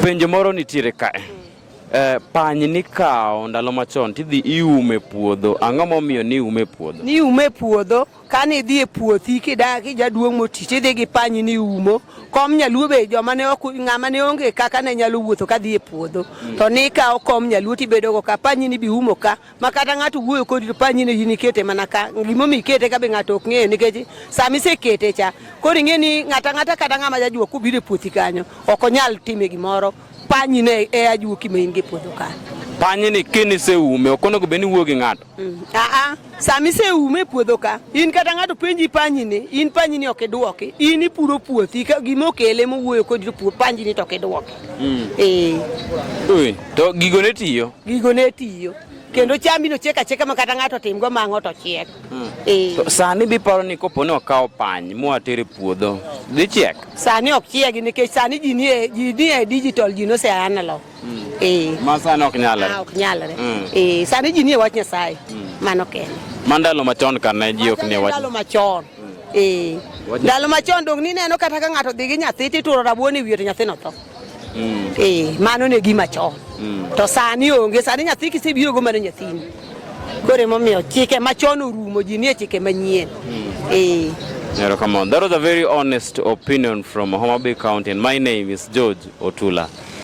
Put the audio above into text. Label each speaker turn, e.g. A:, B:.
A: Penjo moro nitiere kae. Pany nikao ndalo machon tidhi iume puodho. Ang'o momiyo ni ume puodho?
B: Ni ume puodho, kani dhi e puothi kidagi jaduong' moti tidhi gi pany ni umo. Kom nyaluo be joma ne ok ng'ama ne onge kaka ne nyalo wuotho ka dhi e puodho. To ni kao kom nyaluo tibedo go ka pany ni bi umo ka. Makata ng'ato wuoyo kodi to pany ni yini kete mana ka. Gimo mi kete ka be ng'ato ok ng'eyo nikech sami se kete cha. Koro ing'e ni ng'ata kata ng'ama jajuo kubire puothi kanyo ok onyal time gimoro. Pany ne e ajuoki ma in gi puodho ka.
A: Pany ni kini se ume okono go beni wuogi ng'ato.
B: Sami se ume puodho ka. In kata ng'ato penji pany ni, in pany ni ok duoki. In ipuro puothi ka gimo kele mo wuoyo kodi to pany ni to ok duoki.
A: To gigo ne tiyo.
B: Gigo ne tiyo. Kendo chambi no cheka makata ng'ato timgo mang'o to chiek.
A: To sani biparo ni koponi wakao pany mo atere puodho dhi chiek.
B: Sani ok chiegi nikech sani ji ni e digital ji no se analog.
A: Ma sani ok nyalre.
B: Ok nyalre. Sani ji ni e wach Nyasaye. Mano kende.
A: Mandalo machon karne ji ok ne wach.
B: Mandalo machon. Ndalo machon dong ni neno kata ka ng'ato dhi gi nyathi tituro rabuon e wiye to nyathi no tho. Mano ne gima chon. To sani onge, sani nyathi kisebiro go mano nyathini. Kore momiyo chike machon orumo ji nie chike manyien.
A: Come on. That was a very honest opinion from Homabay County, and my name is George Otula.